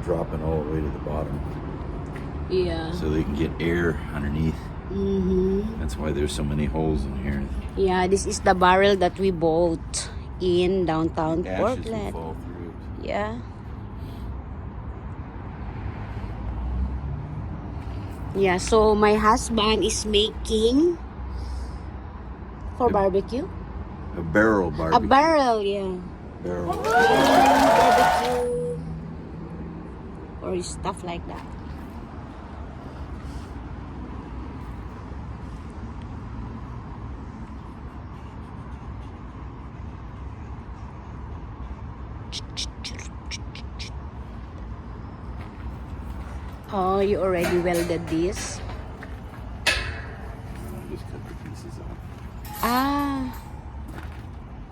dropping all the way to the bottom. Yeah. So they can get air underneath. That's why there's so many holes in here. Yeah, this is the barrel that we bought in downtown Ashes Portland. will fall through. Yeah. Yeah, so my husband is making for barbecue. A barrel barbecue. A barrel, yeah. Barrel. Barbecue or stuff like that. Oh, you already welded this? Just cut the pieces off. Ah,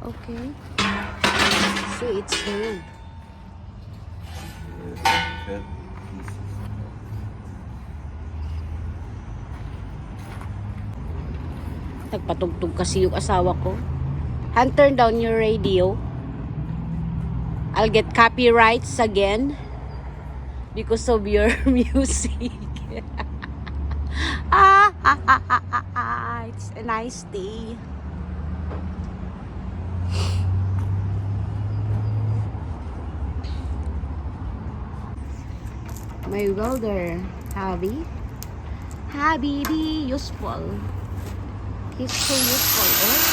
okay. So it's new. Cut pieces. Nagpatugtog kasi yung asawa ko. Han, turn down your radio. I'll get copyrights again because of your music. It's a nice day. My welder, Habibi, useful. He's so useful. Oh.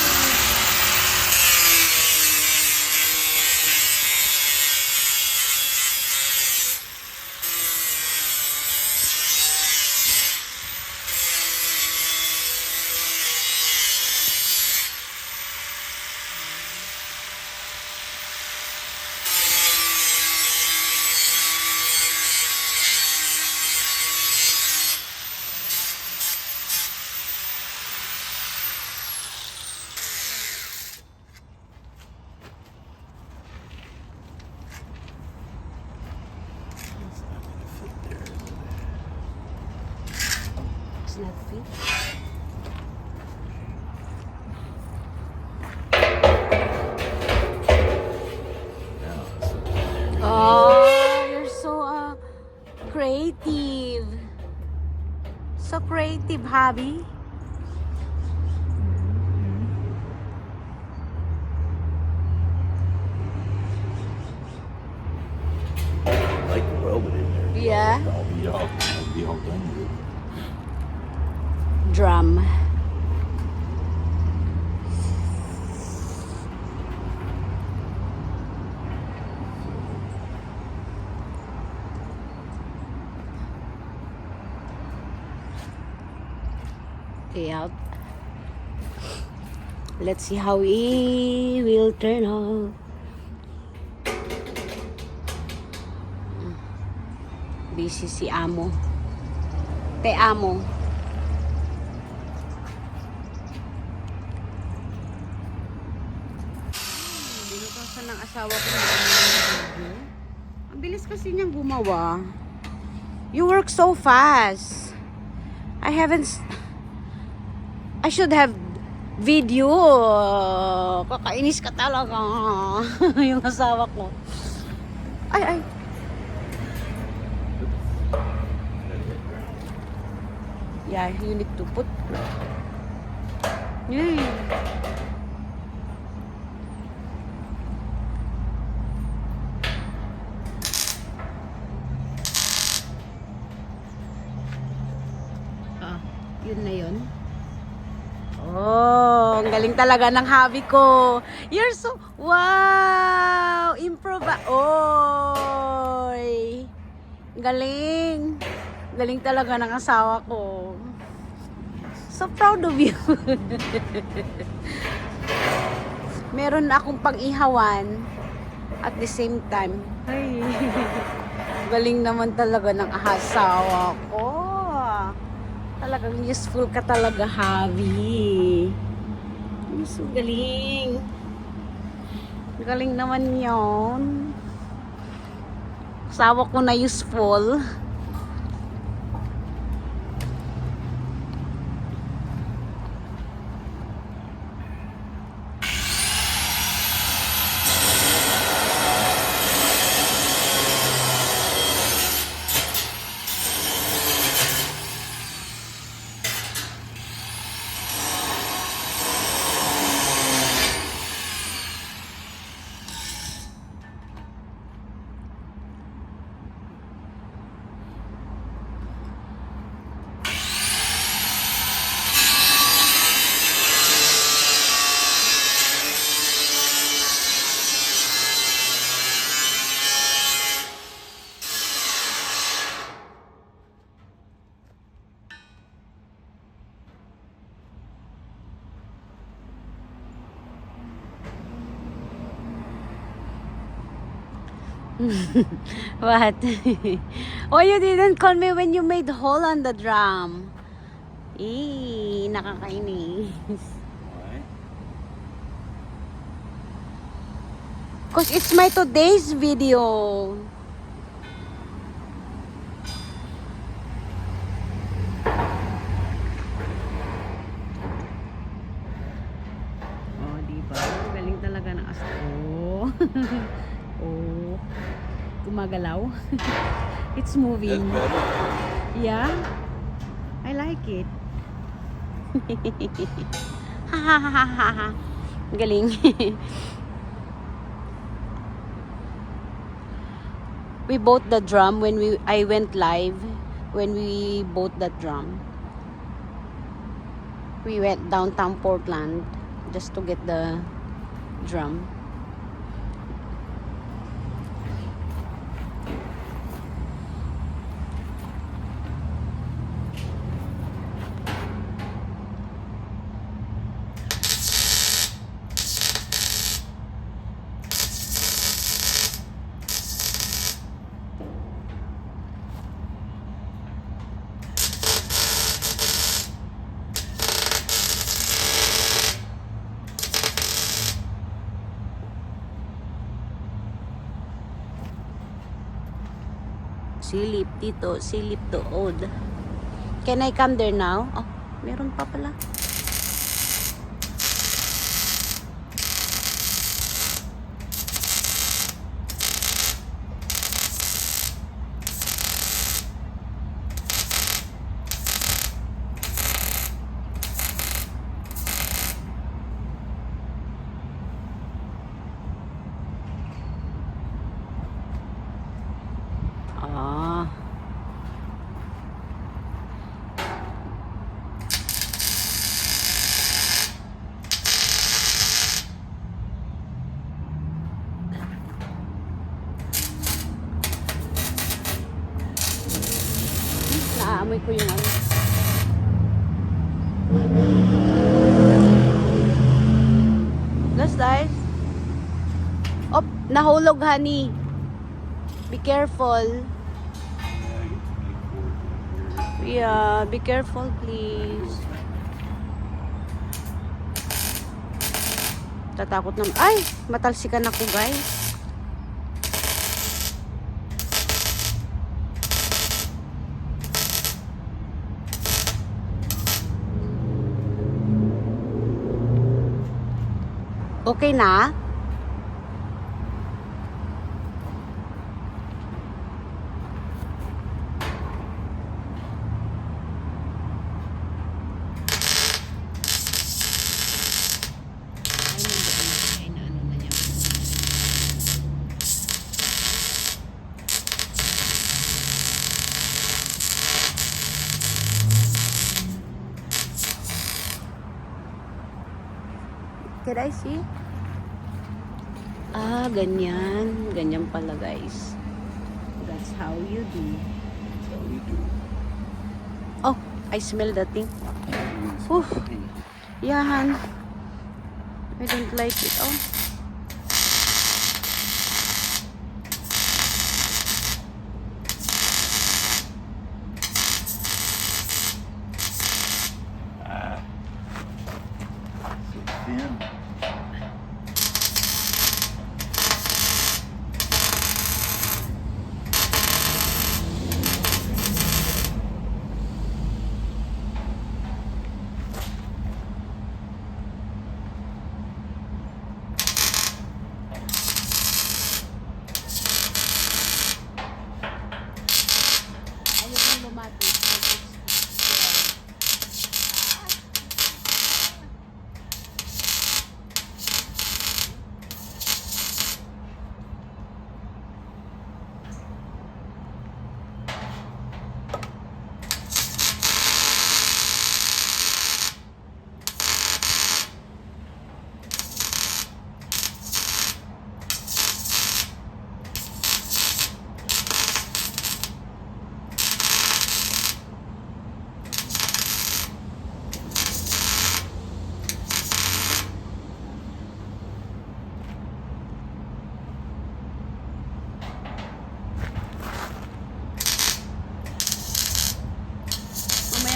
It's not fit. Oh, you're so creative. So creative, hubby. I like to weld it in there. Yeah. I'll be all done with it. Drum. Okay, out. Let's see how it will turn out. Busy si Amo. Te Amo. Binutasan ng asawa ko. Ang bilis kasi niyang gumawa. You work so fast. I should have video. Kakainis ka talaga. Yung asawa ko. Ay. Yeah, you need to put. Yay. Yun na yun. Oh, ang galing talaga ng hobby ko. You're so, wow! Improve. Oy! Galing. Galing talaga ng asawa ko. So proud of you. Meron akong pang-ihawan at the same time. Ay. Galing naman talaga ng asawa ko. Talagang useful ka talaga, hobby. So galing. Galing naman yon. Asawa ko na useful. What? Oh, you didn't call me when you made hole on the drum. Nakakainis. Why? Cause it's my today's video. Oh, diba? Galing talaga ng oh. Oh. Gumagalaw. It's moving. That's better. Yeah. I like it. Ha ha ha ha ha. Galing. We bought the drum when I went live when we bought the drum. We went downtown Portland just to get the drum. Silip dito, silip dood. Can I come there now? Oh, meron pa pala. Ah. Naamoy ko yung ano. That's nice. Oh, nahulog, honey. Be careful. Yeah, be careful, please. Tatakot naman. Ay, matalsikan ako, guys. Okay na? Can I see? Ah, ganyan. Ganyan pala, guys. That's how you do. That's how we do. Oh, I smell that thing. Oof. Yeah, Han. I don't like it. Oh. Thin.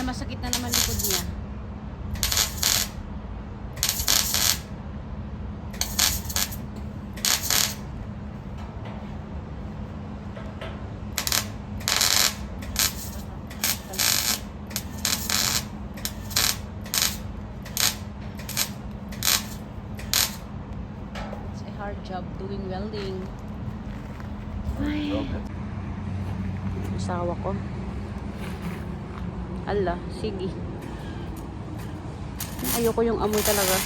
masakit na naman likod niya. It's a hard job doing welding. Ay. Asawa ko. Ala, sige. Ayoko yung amoy talaga.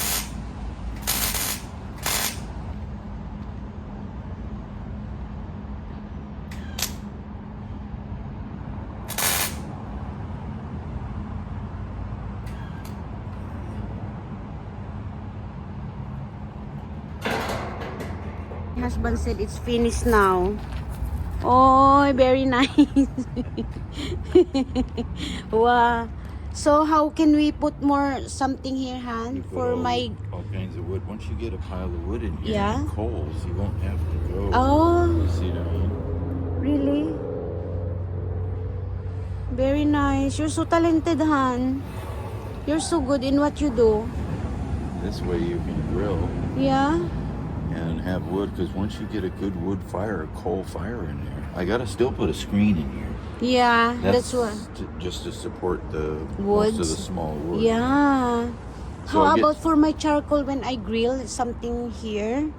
My husband said it's finished now. Oh, very nice. Wow. So how can we put more something here, Han? For my all kinds of wood. Once you get a pile of wood in here, Yeah. and coals, you won't have to go. Oh, You see what I mean? really? Very nice. You're so talented, Han. You're so good in what you do. This way you can grill Yeah. and have wood, because once you get a good wood fire, a coal fire in there, I gotta still put a screen in here. Yeah, that's what. Just to support the Woods. most of the small wood. Yeah. So How I get- about for my charcoal when I grill something here?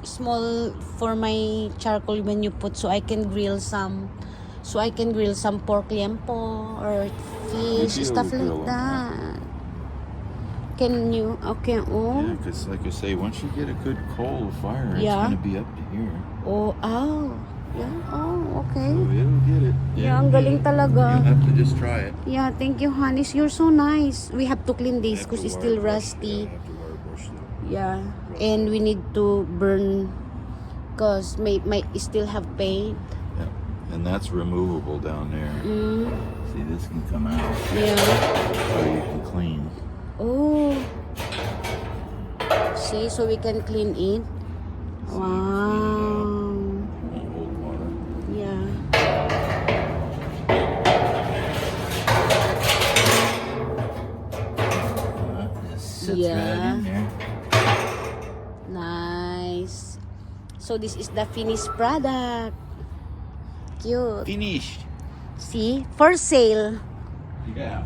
Small for my charcoal when you put so I can grill some pork liempo or fish, You stuff grill like on that. Can you? Okay. Oh. Yeah, because like I say, once you get a good coal fire, it's Yeah. gonna be up to here. Oh. Oh. Yeah. Oh. Okay. So it'll get it. Yeah, ang it'll galing get it. talaga. You'll have to just try it. Yeah. Thank you, Hannes. You're so nice. We have to clean this Have because to it's wire still brush. rusty. Yeah, have to wire brush them. Yeah, and we need to burn because may still have paint. Yeah, and that's removable down there. See, this can come out, Yeah. so you can clean. Oh. See, so we can clean it. Wow. Won't hold water. Yeah. Just sits Yeah. right in there. Nice. So this is the finished product. Cute. Finished. See, for sale. Yeah.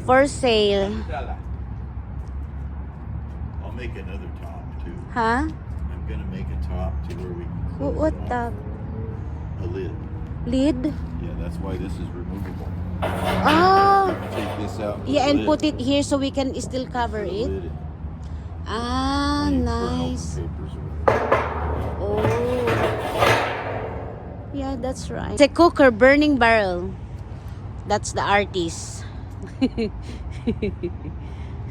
For sale. I'll make another top too. Huh? I'm gonna make a top to where we can close What it the off. A lid. lid? Yeah, that's why this is removable. Oh. Take this out. put Yeah, the and lid- put it here so we can still cover put the it. lid in. Ah, And you burn open nice. papers or whatever. Oh. Yeah, that's right. It's a cooker, burning barrel. That's the artist.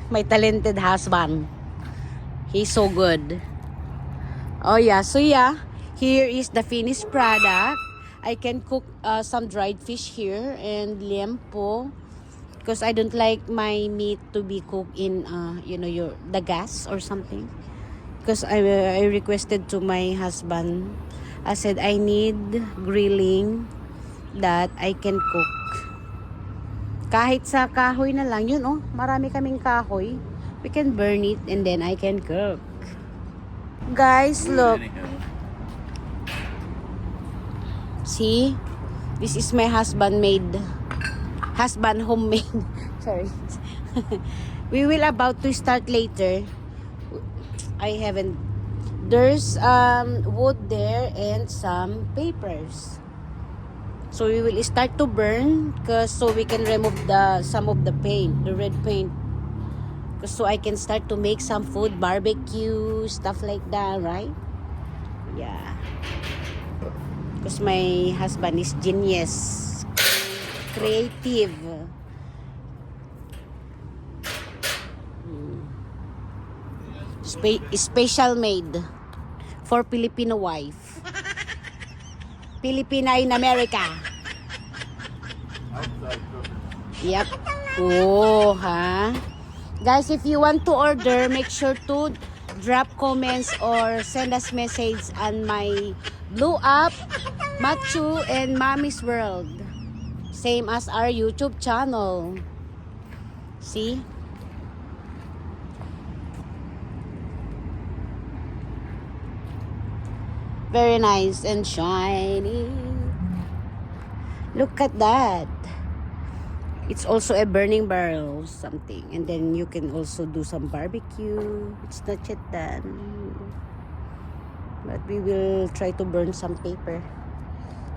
My talented husband. He's so good. Oh yeah, so yeah, here is the finished product. I can cook some dried fish here and liempo because I don't like my meat to be cooked in the gas or something. Because I requested to my husband. I said I need grilling that I can cook. Kahit sa kahoy na lang, yun oh, marami kaming kahoy. We can burn it and then I can cook. Guys, look. Anyhow, See? This is my husband homemade. Sorry. We will about to start later. I haven't. There's wood there and some papers. So we will start to burn so we can remove some of the paint, the red paint. So I can start to make some food, barbecue, stuff like that, right? Yeah. Because my husband is genius, creative. Special made for Filipino wife. Filipina in America. outside cooker. Yep. Oh, ha? Guys, if you want to order, make sure to drop comments or send us message on my Blue Up, Machu, and Mommy's World. Same as our YouTube channel. See? Very nice and shiny. Look at that. It's also a burning barrel something. And then you can also do some barbecue. It's not yet done. But we will try to burn some paper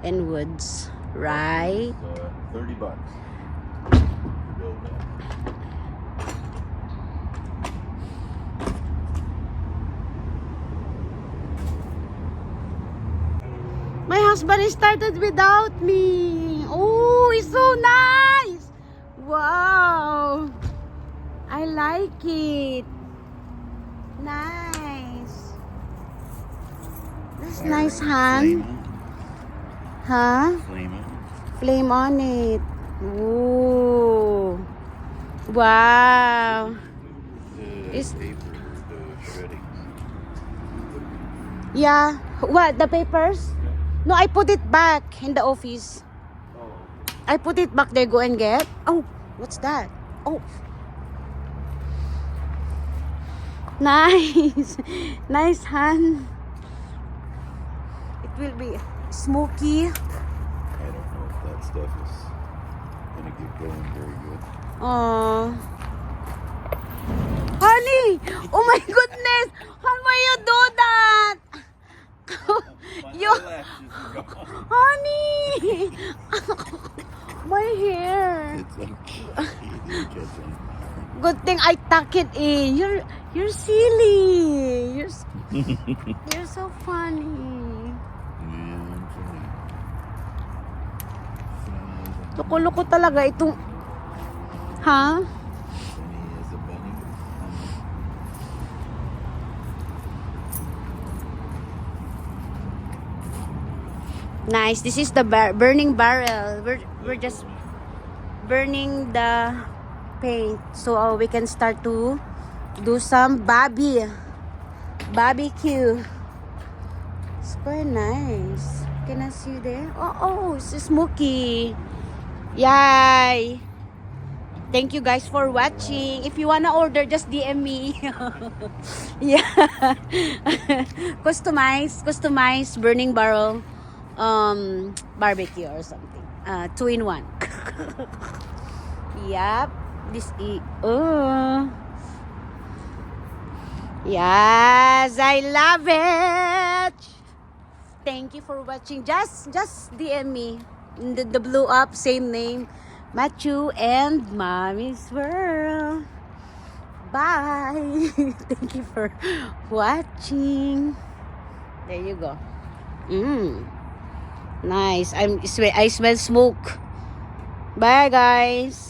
and woods. Right? $30. Build that. My husband started without me. Oh, it's so nice. Wow. I like it. Nice. That's nice, Han. Huh? Flame on. Flame on it. Ooh. Wow. It's- Paper, the shredding. Yeah. What? The papers? No, I put it back in the office. I put it back there. Go and get. Oh, what's that? Oh. Nice. Nice, Han. It will be smoky. I don't know if that stuff is gonna get going very good. Oh. Honey! Oh my goodness! How will you do that? You, honey! My hair. It's okay. It'll catch on fire. Good thing I tuck it in. You're silly. You're so funny. Yeah, I'm funny. Loko-loko talaga itong. Ha? Funny as a bunny. Nice. This is the burning barrel. We're just burning the paint so we can start to do some barbecue. It's quite nice. Can I see there? Oh, it's smoky. Yay! Thank you guys for watching. If you wanna order, just DM me. Yeah. Customize burning barrel barbecue or something. 2-in-1. Yep. This is yes, I love it. Thank you for watching. Just DM me. The blue up, same name. Matthew and Mommy's World. Bye. Thank you for watching. There you go. Nice. I smell smoke. Bye, guys.